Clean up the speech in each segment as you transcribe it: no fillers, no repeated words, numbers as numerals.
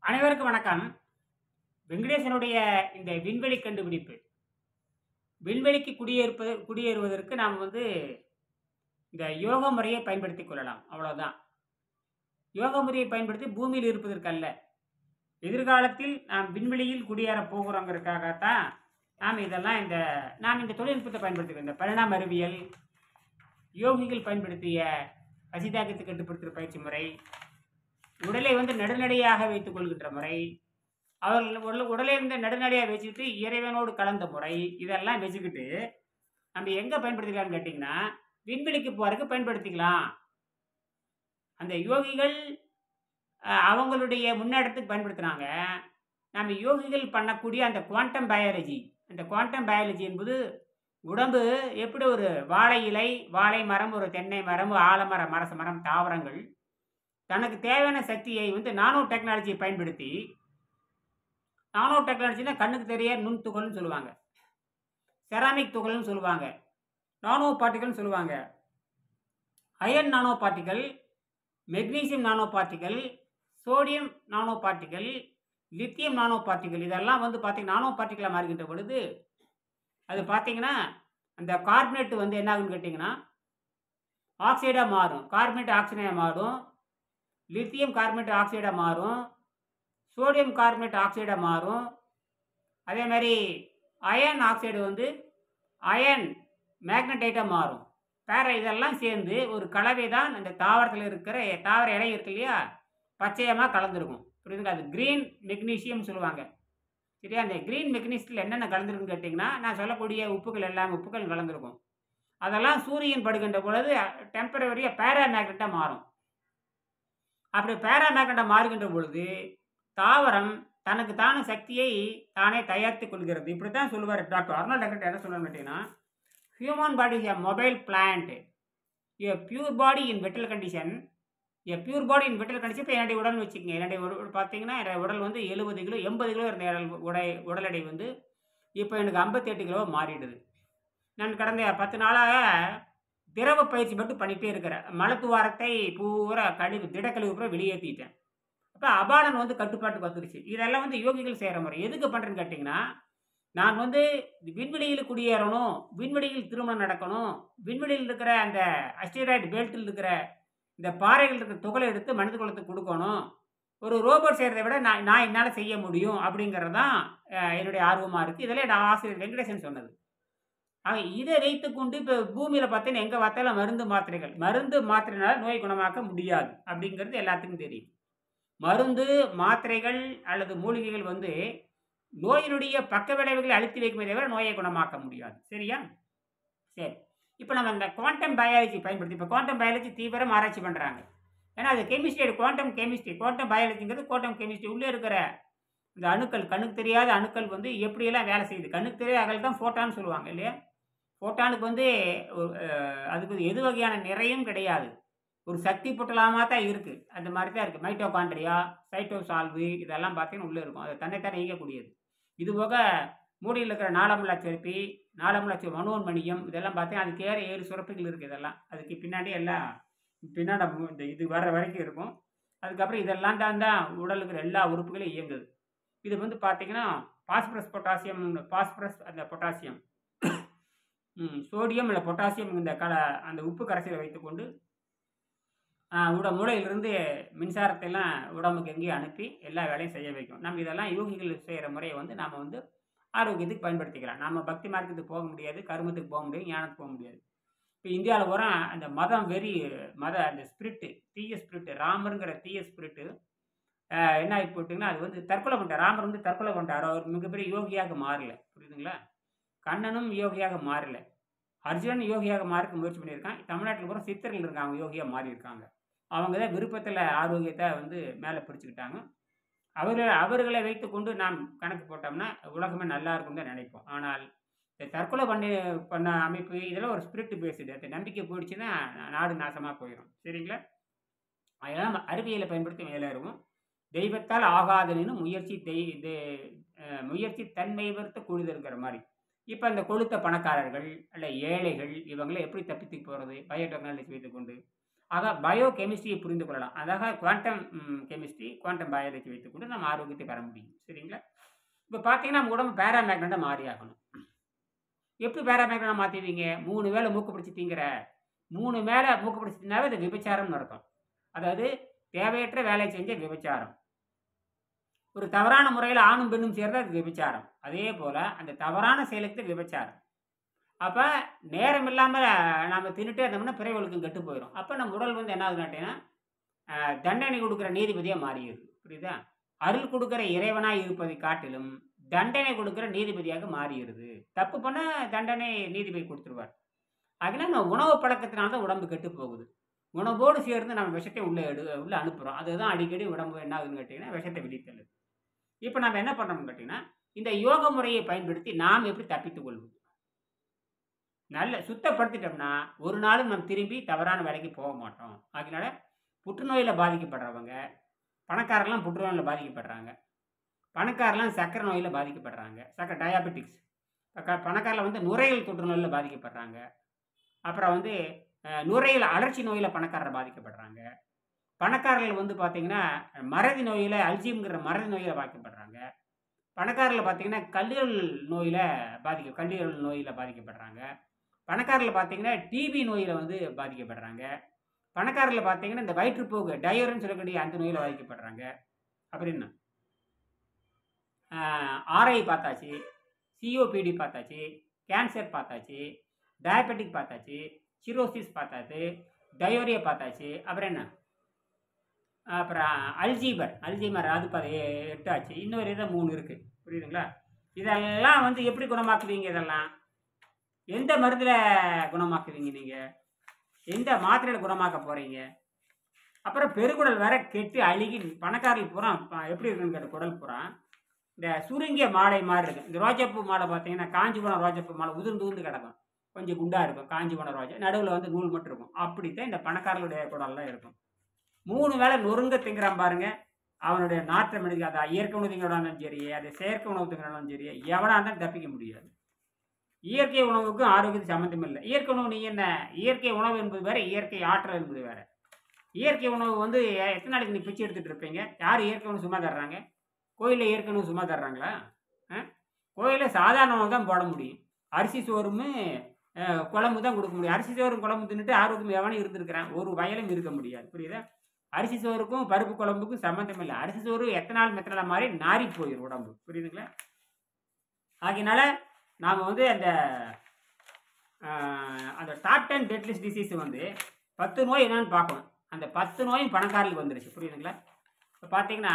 அனைவருக்கும் வணக்கம். வெங்கடேசனுடைய இந்த விண்வெளி கண்டுபிடிப்பு, விண்வெளிக்கு குடியேறுவதற்கு நாம் இந்த யோக முறையை பயன்படுத்திக் கொள்ளலாம். அவ்வளவுதான். யோக முறையை பயன்படுத்தி பூமியில் இருப்பதற்கு அல்ல. எதிர்காலத்தில் நாம் விண்வெளியில் குடியேறப் போகிறோங்கிறதுக்காகத்தான் நாம் இந்த தொழில்நுட்பத்தை பயன்படுத்துகிறோம். இந்த பரிணாம அறிவியல், யோகிகள் பயன்படுத்திய பசிதாகத்தை கட்டுப்படுத்துகிற பயிற்சி முறை, உடலை நடுநடையாக வைத்துக் கொள்கின்ற முறை, அவர்கள் உடலை நடுநடையாக வச்சுக்கிட்டு இறைவனோடு கலந்த முறை, இதெல்லாம் வச்சுக்கிட்டு நம்ம எங்கே பயன்படுத்திக்கலாம்னு கேட்டிங்கன்னா, விண்வெளிக்கு போகிறதுக்கு பயன்படுத்திக்கலாம். அந்த யோகிகள் அவங்களுடைய முன்னேற்றத்துக்கு பயன்படுத்தினாங்க. நம்ம யோகிகள் பண்ணக்கூடிய அந்த குவாண்டம் பயாலஜி, அந்த குவாண்டம் பயாலஜி என்பது உடம்பு எப்படி ஒரு வாழை இலை, வாழை மரம், ஒரு தென்னை மரம், ஆலமரம், மரச மரம், தாவரங்கள் தனக்கு தேவையான சக்தியை நானோ டெக்னாலஜியை பயன்படுத்தி, நானோ டெக்னாலஜினா கண்ணுக்கு தெரிய நுண் துகள்னு சொல்லுவாங்க, செராமிக் துகள்னு சொல்லுவாங்க, நானோ பார்ட்டிகல்னு சொல்லுவாங்க, iron nano particle, magnesium nano particle, sodium nano particle, lithium nano particle, இதெல்லாம் பார்த்தீங்கன்னா நானோ பார்ட்டிகலாக மாறுகின்ற பொழுது அது பார்த்தீங்கன்னா அந்த கார்பனேட் என்ன ஆகுன்னு கேட்டிங்கன்னா ஆக்சைடாக மாறும். கார்பனேட் ஆக்சைடாக மாறும், லித்தியம் கார்பனேட் ஆக்சைடாக மாறும், சோடியம் கார்பனேட் ஆக்சைடாக மாறும். அதே மாதிரி அயன் ஆக்சைடு அயன் மேக்னடைட்டாக மாறும். இதெல்லாம் சேர்ந்து ஒரு கலவை தான் அந்த தாவரத்தில் இருக்கிற தாவர இலை இருக்கு இல்லையா, பச்சையமாக கலந்துருக்கும். புரியுதுங்களா? அது கிரீன் மெக்னீசியம் சொல்லுவாங்க. சரியா? அந்த கிரீன் மெக்னீசியத்தில் என்னென்ன கலந்துருக்குன்னு கேட்டிங்கன்னா, நான் சொல்லக்கூடிய உப்புகள் எல்லாம் உப்புகள் கலந்துருக்கும். அதெல்லாம் சூரியன் படுகின்ற பொழுது டெம்பரவரியாக பேராமேக்னட்டாக மாறும். அப்படி பேராமேக்னட்டாக மாறுகின்ற பொழுது தாவரம் தனக்கு தான சக்தியை தானே தயாரித்துக் கொள்கிறது. இப்படி தான் சொல்லுவார் டாக்டர் அர்னால்ட் டெக்கர்ட். என்ன சொல்லுவாங்க கேட்டிங்கன்னா, human body is a mobile plant, a pure body in vital condition, a pure body in vital condition. இப்போ என்னுடைய உடல்னு வச்சுக்கோங்க. என்னுடைய பார்த்தீங்கன்னா என்னுடைய உடல் 70 கிலோ 80 கிலோ இருந்த உடல் எடை இப்போ எனக்கு 58 கிலோ மாறிடுது. நான் கடந்த 10 நாளாக திரவ பயிற்சி மட்டும் பண்ணிகிட்டே இருக்கிறேன். மலத்துவாரத்தை பூரா திடக்கழிவு பூரா வெளியேற்றிட்டேன். அப்போ அபாலன் கட்டுப்பாட்டுக்கு வந்துருச்சு. இதெல்லாம் யோகிகள் செய்கிற முறை. எதுக்கு பண்ணுறேன்னு கேட்டிங்கன்னா, நான் விண்வெளியில் குடியேறணும், விண்வெளியில் திருமணம் நடக்கணும், விண்வெளியில் இருக்கிற அந்த அஸ்டீராய்டு பெல்ட்டில் இருக்கிற இந்த பாறைகள் இருக்கிற துகளை எடுத்து மனித குலத்துக்கு கொடுக்கணும், ஒரு ரோபோட் செய்கிறத விட நான் என்னால் செய்ய முடியும் அப்படிங்கிறது தான் என்னுடைய ஆர்வமாக இருக்குது. இதெல்லாம் என் ஆசிரியர் வெங்கடேசன் சொன்னது. இதை வைத்துக்கொண்டு இப்போ பூமியில் பார்த்தீங்கன்னா எங்கே பார்த்தாலும் மருந்து மாத்திரைனால நோய் குணமாக்க முடியாது அப்படிங்கிறது எல்லாத்துக்கும் தெரியும். மருந்து மாத்திரைகள் அல்லது மூலிகைகள் நோயினுடைய பக்க விளைவுகளை அழுத்தி வைக்குமே தவிர நோயை குணமாக்க முடியாது. சரியா? சரி, இப்போ நம்ம இந்த குவாண்டம் பயாலஜி பயன்படுத்தி, இப்போ குவாண்டம் பயாலஜி தீவிரம் ஆராய்ச்சி பண்ணுறாங்க. ஏன்னா அது கெமிஸ்ட்ரி, குவாண்டம் கெமிஸ்ட்ரி. குவாண்டம் பயாலஜிங்கிறது குவாண்டம் கெமிஸ்ட்ரி. உள்ளே இருக்கிற இந்த அணுக்கள், கண்ணுக்கு தெரியாத அணுக்கள் எப்படியெல்லாம் வேலை செய்யுது. கண்ணுக்கு தெரியாத அகல் தான் ஃபோட்டான்னு சொல்லுவாங்க இல்லையா? ஃபோட்டானுக்கு அதுக்கு எது வகையான நிறையும் கிடையாது, ஒரு சக்தி பொட்டலாமாக தான் இருக்குது. அந்த மாதிரி தான் இருக்குது. மைட்டோகாண்ட்ரியா, சைட்டோசால்வு இதெல்லாம் பார்த்தீங்கன்னா உள்ளே இருக்கும். அதை தன்னைத்தான் இயங்கக்கூடியது. இது போக மூடியில் இருக்கிற நாளமுலா சுரப்பி, நாளமுலா மனோன்மணியம், இதெல்லாம் பார்த்தீங்கன்னா அதுக்கு 7 சுரப்பிகள் இருக்குது. இதெல்லாம் அதுக்கு பின்னாடி எல்லாம் பின்னாடி இந்த இது வர்ற வரைக்கும் இருக்கும். அதுக்கப்புறம் இதெல்லாம் தான் உடலுக்கு எல்லா உறுப்புகளையும் இயங்குது. இது பார்த்தீங்கன்னா பாஸ்பரஸ் பொட்டாசியம், அந்த பொட்டாசியம், சோடியம் இல்லை பொட்டாசியம் இந்த அந்த உப்பு கரைசலை வைத்துக்கொண்டு மூளையிலிருந்து மின்சாரத்தை எல்லாம் உடம்புக்கு எங்கேயும் அனுப்பி எல்லா வேலையும் செய்ய வைக்கும். நம்ம இதெல்லாம் யோகிகள் செய்கிற முறையை நாம் ஆரோக்கியத்துக்கு பயன்படுத்திக்கலாம். நம்ம பக்தி மார்க்கத்துக்கு போக முடியாது, கருமத்துக்கு போக முடியாது, ஞானத்துக்கு போக முடியாது. இப்போ இந்தியாவில் பூரா அந்த அந்த ஸ்பிரிட்டு, தீய ஸ்பிரிட்டு, ராமருங்கிற தீய ஸ்பிரிட்டு என்ன ஆகி போட்டிங்கன்னா அது தற்கொலை பண்ணிட்டார். ராமர் தற்கொலை பண்ணிட்டார். அவர் மிகப்பெரிய யோகியாக மாறல. புரியுதுங்களா? கண்ணனும் யோகியாக மாறல. அர்ஜுனன் யோகியாக மாறக்கு முயற்சி பண்ணியிருக்கான். தமிழ்நாட்டில் பூரா சித்தர்கள் இருக்காங்க, யோகியாக மாறி இருக்காங்க. அவங்க தான் விருப்பத்தில் ஆரோக்கியத்தை மேலே பிடிச்சிக்கிட்டாங்க. அவர்களை வைத்துக்கொண்டு நாம் கணக்கு போட்டோம்னா உலகமே நல்லா இருக்கும்னு தான் நினைப்போம். ஆனால் இந்த தற்கொலை பண்ண அமைப்பு இதெல்லாம் ஒரு ஸ்பிரிட் பேசுது. அந்த நம்பிக்கை போயிடுச்சுன்னா நாடு நாசமாக போயிடும். சரிங்களா? அதெல்லாம் அறிவியலை பயன்படுத்தி மேலேறுவோம். தெய்வத்தால் ஆகாதனின்னு முயற்சி தன்மை வறுத்த கூடுதல்ங்கிற மாதிரி. இப்போ இந்த கொளுத்த பணக்காரர்கள் அல்ல ஏழைகள் இவங்களை எப்படி தப்பித்து போகிறது பயோடெக்னாலஜி வைத்துக்கொண்டு ஆக பயோ கெமிஸ்ட்ரியை புரிந்து கொள்ளலாம். அதாக குவாண்டம் கெமிஸ்ட்ரி, குவாண்டம் பயாலஜி வைத்துக்கொண்டு நம்ம ஆரோக்கியத்தை பெற முடியும். சரிங்களா? இப்போ பார்த்தீங்கன்னா, நம்ம உடம்பு பேராமேக்னெட்டா மாறி ஆகணும். எப்படி பேராமேக்னெட்டா மாத்துவீங்க? 3 வேளை மூக்கு பிடிச்சு திங்கிற, 3 மேல மூக்கு பிடிச்சு தின்னாவே அது விபச்சாரம்னு அர்த்தம். அதாவது தேவையற்ற வேலையை செஞ்ச விபச்சாரம். ஒரு தவறான முறையில ஆணும் பெண்ணும் சேர்ந்தா அது விபச்சாரம். அதே போல அந்த தவறான செயலுக்கு விபச்சாரம். அப்ப நேரம் இல்லாம நாம தின்னுட்டே இருந்தோம்னா பிறவி ஒழுக்கம் கெட்டு போயிரும். அப்ப நம்ம உடல் வந்து என்ன ஆகுதுன்னு கேட்டீங்கன்னா, தண்டனை கொடுக்கிற நீதிபதியா மாறிருது. புரியுதா? அருள் கொடுக்கிற இறைவனாய் இருப்பதை காட்டிலும் தண்டனை கொடுக்கிற நீதிபதியாக மாறிருது. தப்பு பண்ணா தண்டனை நீதிபதி கொடுத்துருவார். அதனால நம்ம உணவு பழக்கத்தினால தான் உடம்பு கெட்டு போகுது. உணவோடு சேர்ந்து நம்ம விஷத்தை உள்ள அனுப்புறோம். அதுதான் அடிக்கடி உடம்பு என்ன ஆகுதுன்னு கேட்டீங்கன்னா, விஷத்தை வெளித்தள்ளுது. இப்ப நம்ம என்ன பண்றோம்னு கேட்டீங்கன்னா, இந்த யோக முறையை பயன்படுத்தி நாம் எப்படி தப்பித்துக் கொள்வது? நல்ல சுத்தப்படுத்திட்டோம்னா, ஒரு நாளும் நம்ம திரும்பி தவறான வேலைக்கு போக மாட்டோம். அதனால புற்றுநோயில பாதிக்கப்படுறவங்க, பணக்காரர்லாம் புற்றுநோயில பாதிக்கப்படுறாங்க. பணக்காரர்லாம் சர்க்கரை நோயில பாதிக்கப்படுறாங்க. டயாபெட்டிக்ஸ். பணக்காரர்ல வந்து நுரையீரல் தொற்று நோயில பாதிக்கப்படுறாங்க. அப்புறம் வந்து நுரையீரல் அழற்சி நோயில பணக்காரர் பாதிக்கப்படுறாங்க. பணக்காரர்கள் வந்து பார்த்தீங்கன்னா, மறதி நோயில அல்சீமர்ங்கிற மறதி நோயில பாதிக்கப்படுறாங்க. பணக்காரர்ல பார்த்தீங்கன்னா, கல்லீரல் நோயில பாதிக்கப்படுறாங்க. பணக்காரர்ல பார்த்தீங்கன்னா, டிபி நோயில வந்து பாதிக்கப்படுறாங்க. பணக்காரர்ல பார்த்தீங்கன்னா, இந்த வயிற்றுப்போக்கு டயோரின்னு சொல்லக்கூடிய அந்த நோயில பாதிக்கப்படுறாங்க. அப்படின்னு ஆர்ஐ பார்த்தாச்சு, சிஓபிடி பார்த்தாச்சு, கேன்சர் பார்த்தாச்சு, டயபெட்டிக் பார்த்தாச்சு, சிரோசிஸ் பார்த்தாச்சு, டயோரியா பார்த்தாச்சு. அப்புறம் என்ன? அப்புறம் அல்ஜீமர் அது 8 ஆச்சு. இன்னொரு இதை 3 இருக்கு. புரியுதுங்களா? இதெல்லாம் வந்து எப்படி குணமாக்குவீங்க? இதெல்லாம் எந்த மருந்துல குணமாக்குவீங்க நீங்க? எந்த மாத்திரையில குணமாக்க போறீங்க? அப்புறம் பெருங்குடல் வேற கெட்டு அழுகி பணக்காரர்கள் பூரா எப்படி இருக்குன்னு கேட்ட குடல் பூரா இந்த சுருங்கிய மாலை மாதிரி இருக்கு. இந்த ரோஜாப்பூ மாலை பார்த்தீங்கன்னா, காஞ்சி போன ரோஜாப்பூ மாலை உதிர்ந்து கிடக்கும். கொஞ்சம் குண்டா இருக்கும். காஞ்சி போன ரோஜா நடுவில் வந்து நூல் மட்டும் இருக்கும். அப்படித்தான் இந்த பணக்காரர்களுடைய குடல்லாம் இருக்கும். 3 வேளை நொறுங்க திங்கிறான் பாருங்க. அவனுடைய நாற்றம் எடுக்க, அதை இயற்கை உணவு திங்கிறாலும் சரி, அது செயற்கை உணவு திங்கிறாலும் சரி, எவனா இருந்தாலும் தப்பிக்க முடியாது. இயற்கை உணவுக்கும் ஆரோக்கியத்துக்கு சம்மந்தம் இல்லை. இயற்கை உணவு நீங்க என்ன? இயற்கை உணவு என்பது வேற, இயற்கை ஆற்றல் என்பது வேற. இயற்கை உணவு வந்து எத்தனை நாளைக்கு நீ பிச்சை எடுத்துட்டு இருப்பீங்க? யார் இயற்கை உணவு சும்மா தர்றாங்க? கோயிலில் இயற்கை உணவு சும்மா தர்றாங்களா? கோயிலில் சாதாரண உணவு தான் போட முடியும். அரிசி சோறும் குழம்பு தான் கொடுக்க முடியும். அரிசி சோறும் குழம்பு தின்னுட்டு ஆரோக்கியம் எவனும் இருந்திருக்கிறான்? ஒரு வயலும் இருக்க முடியாது. புரியுதா? அரிசி சோறுக்கும் பருப்பு குழம்புக்கும் சம்மந்தம் இல்லை. அரிசி சோறு எத்தனை நாள் மெத்தனால மாதிரி நாரி போயிடும் உடம்பு. புரியுதுங்களா? ஆகையினால நாம் வந்து அந்த டாப் 10 டெட்லிஸ்ட் டிசீஸ் வந்து 10 நோய் என்னன்னு பார்க்கணும். அந்த 10 நோயும் பணக்காரர்களுக்கு வந்துருச்சு. புரியுதுங்களா? இப்போ பார்த்தீங்கன்னா,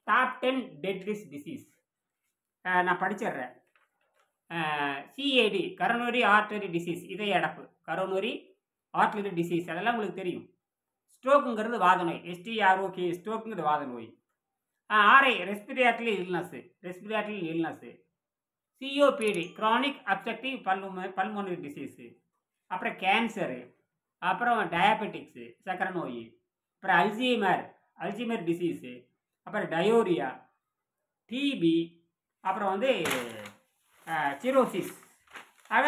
டாப் 10 டெட்லிஸ்ட் டிசீஸ் நான் படிச்சிடுறேன். சிஏடி, கரோனரி ஆர்டரி டிசீஸ், இதய அடைப்பு, கரோனரி ஆர்டரி டிசீஸ், அதெல்லாம் உங்களுக்கு தெரியும். ஸ்ட்ரோக்குங்கிறது வாத நோய், STROK, ஸ்ட்ரோக்குங்கிறது வாத நோய். RI, respiratory illness. COPD, chronic obstructive pulmonary disease. அப்புறம் கேன்சரு, அப்புறம் டயபெட்டிக்ஸு, சக்கரை நோய், அப்புறம் அல்சீமர் டிசீஸு, அப்புறம் டயோரியா, டிபி, அப்புறம் வந்து சிரோசிஸ். ஆக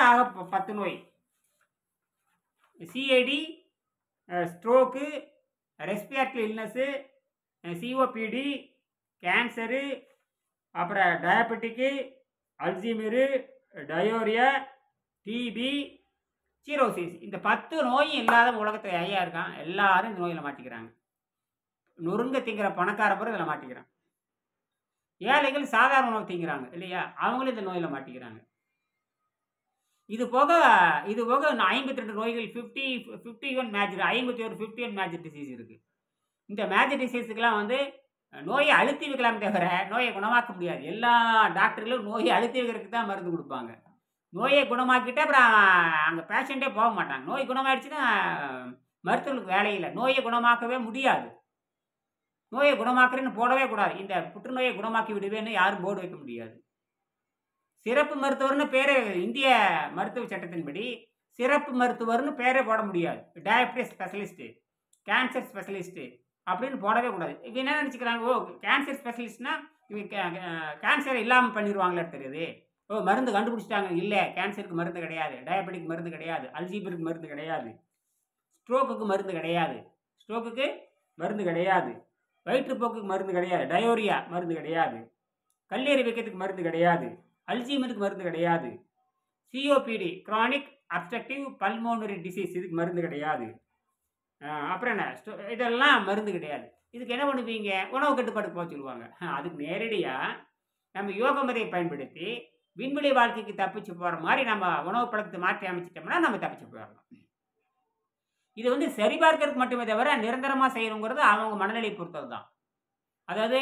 10 நோய். CID, stroke, respiratory illness, COPD, cancer, அப்புறம் diabetic, Alzheimer, diarrhoea, TB, cirrhosis. இந்த 10 நோயும் இல்லாத உலகத்தில் ஐயா இருக்கான். எல்லாரும் இந்த நோயில் மாட்டிக்கிறாங்க. நொறுங்க திங்கிற பணக்கார பிறகு இதில் மாட்டிக்கிறான். ஏழைகள் சாதாரண உணவு திங்கிறாங்க இல்லையா? அவங்களும் இந்த நோயில் மாட்டிக்கிறாங்க. இது போக 52 நோய்கள், 51 மேஜர் டிசீஸ் இருக்கு. இந்த மேஜர் டிசீஸுக்கெல்லாம் வந்து நோயை அழுத்தி வைக்கலாமே தவிர நோயை குணமாக்க முடியாது. எல்லா டாக்டர்களும் நோயை அழுத்தி வைக்கிறதுக்கு தான் மருந்து கொடுப்பாங்க. நோயை குணமாக்கிட்டு அப்புறம் அங்கே பேஷண்ட்டே போக மாட்டாங்க. நோய் குணமாயிடுச்சுன்னா மருத்துவர்களுக்கு வேலையில்லை. நோயை குணமாக்கவே முடியாது. நோயை குணமாக்குறேன்னு போடவே கூடாது. இந்த புற்றுநோயை குணமாக்கி விடுவேன்னு யாரும் போர்டு வைக்க முடியாது. சிறப்பு மருத்துவர்னு பேரே, இந்திய மருத்துவ சட்டத்தின்படி சிறப்பு மருத்துவர்னு பேரே போட முடியாது. டயபெட்டிஸ் ஸ்பெஷலிஸ்ட்டு, கேன்சர் ஸ்பெஷலிஸ்ட்டு அப்படின்னு போடவே கூடாது. இவங்க என்ன நினச்சிக்கிறாங்க? ஓ, கேன்சர் ஸ்பெஷலிஸ்ட்னா இவங்க கேன்சர் இல்லாமல் பண்ணிடுவாங்களே தெரியுது. ஓ, மருந்து கண்டுபிடிச்சிட்டாங்க. இல்லை, கேன்சருக்கு மருந்து கிடையாது, டயபெட்டிக் மருந்து கிடையாது, அல்சீமருக்கு மருந்து கிடையாது, ஸ்ட்ரோக்குக்கு மருந்து கிடையாது. ஸ்ட்ரோக்குக்கு மருந்து கிடையாது. வயிற்றுப்போக்குக்கு மருந்து கிடையாது. டயோரியா மருந்து கிடையாது. கல்லீரல் வீக்கத்துக்கு மருந்து கிடையாது. அல்சீமருக்கு மருந்து கிடையாது. COPD chronic obstructive pulmonary disease இதுக்கு மருந்து கிடையாது. அப்புறம் என்ன இதெல்லாம் மருந்து கிடையாது. இதுக்கு என்ன பண்ணுவீங்க? உணவு கட்டுப்பாடு போக சொல்லுவாங்க. அதுக்கு நேரடியாக நம்ம யோக முறையை பயன்படுத்தி விண்வெளி வாழ்க்கைக்கு தப்பிச்சு போகிற மாதிரி நம்ம உணவு பழக்கத்தை மாற்றி அமைச்சிட்டோம்னா நம்ம தப்பிச்சு போயிடலாம். இது வந்து சரிபார்க்கறதுக்கு மட்டுமே தவிர நிரந்தரமாக செய்யணுங்கிறது அவங்க மனநிலை பொறுத்தது தான். அதாவது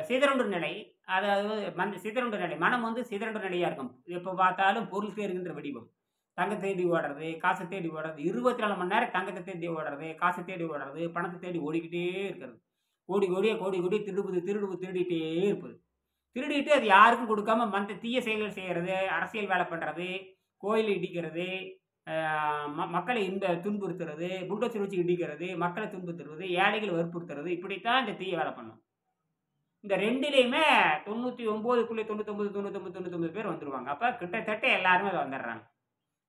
சிதறண்டு நிலை, அதாவது சிதறண்டு நிலை, மனம் வந்து சிதறண்டு நிலையாக இருக்கும். எப்போ பார்த்தாலும் பொருள் தேடுகின்ற வடிவம். தங்கத்தை தேடி ஓடுறது, காசை தேடி ஓடுறது, 24 மணி நேரம் தங்கத்தை தேடி ஓடுறது, காசை தேடி ஓடுறது, பணத்தை தேடி ஓடிக்கிட்டே இருக்கிறது. கோடி திருடிட்டே இருப்பது. திருடிட்டு அது யாருக்கும் கொடுக்காம மற்ற தீய செயல்கள் செய்கிறது, அரசியல் வேலை பண்ணுறது, கோயில் இடிக்கிறது, மக்களை துன்புறுத்துறது, புல்டோசர் வச்சு இடிக்கிறது, மக்களை துன்புறுத்துறது, ஏழைகளை வற்புறுத்துறது, இப்படித்தான் இந்த தீய வேலை பண்ணும். இந்த ரெண்டுலேயுமே 99.99 பேர் வந்துடுவாங்க. அப்போ கிட்டத்தட்ட எல்லாருமே அதை வந்துடுறாங்க.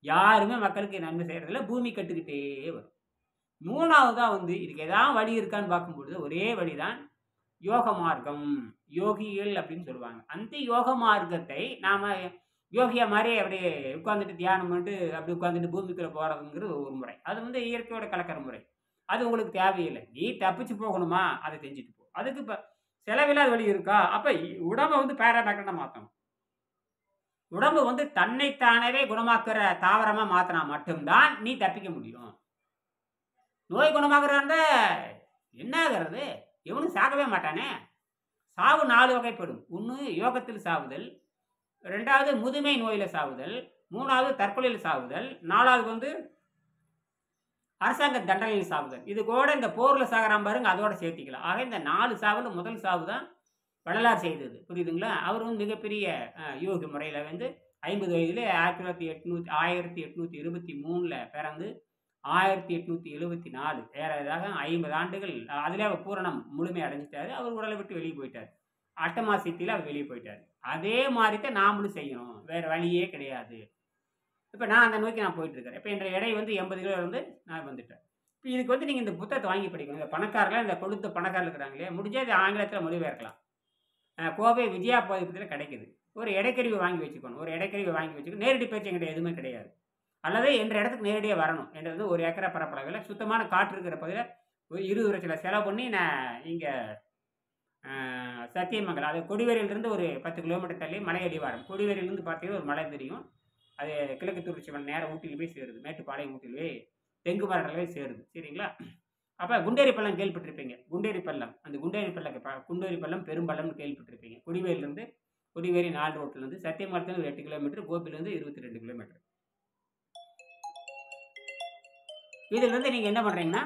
யாருமே மக்களுக்கு நன்மை செய்கிறதில்ல. பூமி கட்டுக்கிட்டே வரும். மூணாவதாக வந்து இதுக்கு எதாவது வழி இருக்கான்னு பார்க்கும்பொழுது ஒரே வழிதான் யோக மார்க்கம். யோகிகள் அப்படின்னு சொல்லுவாங்க. அந்த யோக மார்க்கத்தை நாம் யோகியா மாதிரி அப்படியே உட்காந்துட்டு தியானம் பண்ணிட்டு அப்படி உட்காந்துட்டு பூமிக்குள்ளே போகிறதுங்கிறது ஒரு முறை. அது வந்து இயற்கையோட கலக்கிற முறை. அது உங்களுக்கு தேவையில்லை. நீ தப்பிச்சு போகணுமா அதை செஞ்சுட்டு போ. அதுக்கு இப்போ செலவில்லாத வழி இருக்கா? அப்போ உடம்பை வந்து பேராமேக்கனாக மாற்றணும். உடம்பு வந்து தன்னைத்தானவே குணமாக்குற தாவரமாக மாற்றினா மட்டும்தான் நீ தப்பிக்க முடியும். நோய் குணமாக்குறாங்க என்ன ஆகிறது? எவனும் சாகவே மாட்டானே. சாவு 4 வகைப்படும். 1 யோகத்தில் சாவுதல், 2வது முதுமை நோயில் சாவுதல், 3வது தற்கொலையில் சாவுதல், 4வது வந்து அரசாங்க தண்டனையில் சாவுதல். இது கூட இந்த போரில் சாகிறான் பாருங்க, அதோட சேர்த்திக்கலாம். ஆக இந்த 4 சாவில் முதல் சாவு தான் வள்ளலார் செய்தது. புரியுதுங்களா? அவர் வந்து மிகப்பெரிய யோகி முறையில் வந்து 50 வயதில் 1823 பிறந்து 1874 ஏறதாக 50 ஆண்டுகள் அதில் அவர் பூரணம் முழுமை அடைஞ்சிட்டாரு. அவர் உடலை விட்டு வெளியே போயிட்டார். அட்டமாசியத்தில் அவர் வெளியே போயிட்டார். அதே மாதிரி தான் நாமளும் செய்யணும். வேறு வழியே கிடையாது. இப்போ நான் அந்த நோக்கி நான் போயிட்டுருக்கேன். இப்போ என்ற எடை வந்து 80 கிலோ வந்து நான் வந்துட்டேன். இப்போ இதுக்கு வந்து நீங்கள் இந்த புத்தகத்தை வாங்கி படிக்கணும். இந்த பணக்காரர்கள், இந்த கொடுத்த பணக்காரர்கள் இருக்கிறாங்களே, முடிஞ்சால் இது ஆங்கிலத்தில் மொழிபெயர்க்கலாம். கோவை விஜயா பதிப்பத்தில் கிடைக்குது. ஒரு இடைக்கருவி வாங்கி வச்சுக்கணும். நேரடி பயிற்சி என்கிட்ட எதுவுமே கிடையாது. அல்லது என்ற இடத்துக்கு நேரடியாக வரணும். என்றது ஒரு ஏக்கரா பரப்பளவில் சுத்தமான காற்று இருக்கிற பகுதியில் ஒரு 20 லட்சம் செலவு பண்ணி நான் இங்கே சத்தியமங்கலம், அது கொடிவேரியிலிருந்து ஒரு 10 கிலோமீட்டர் தள்ளி மலை அடிவாரம். கொடிவேரியிலிருந்து பார்த்தீங்கன்னா ஒரு மலை தெரியும். அது கிழக்கு தொடர்ச்சி மலை நேரம் ஊட்டியில் போய் சேருது. மேட்டுப்பாளையம் ஊட்டியில் போய் தெங்கு மரத்தில் போய் சேருது. சரிங்களா? அப்போ குண்டேரி பள்ளம் கேள்விப்பட்டிருப்பீங்க. குண்டேரி பள்ளம், அந்த குண்டேரி பள்ளம் பெரும்பள்ளம்னு கேள்விப்பட்டிருப்பீங்க. கொடிவேரி 4 ரோட்லேருந்து சத்தியமங்கலத்துலேருந்து 8 கிலோமீட்டர், கோபிலேருந்து 22 கிலோமீட்டர். இதில் வந்து நீங்கள் என்ன பண்ணுறீங்கன்னா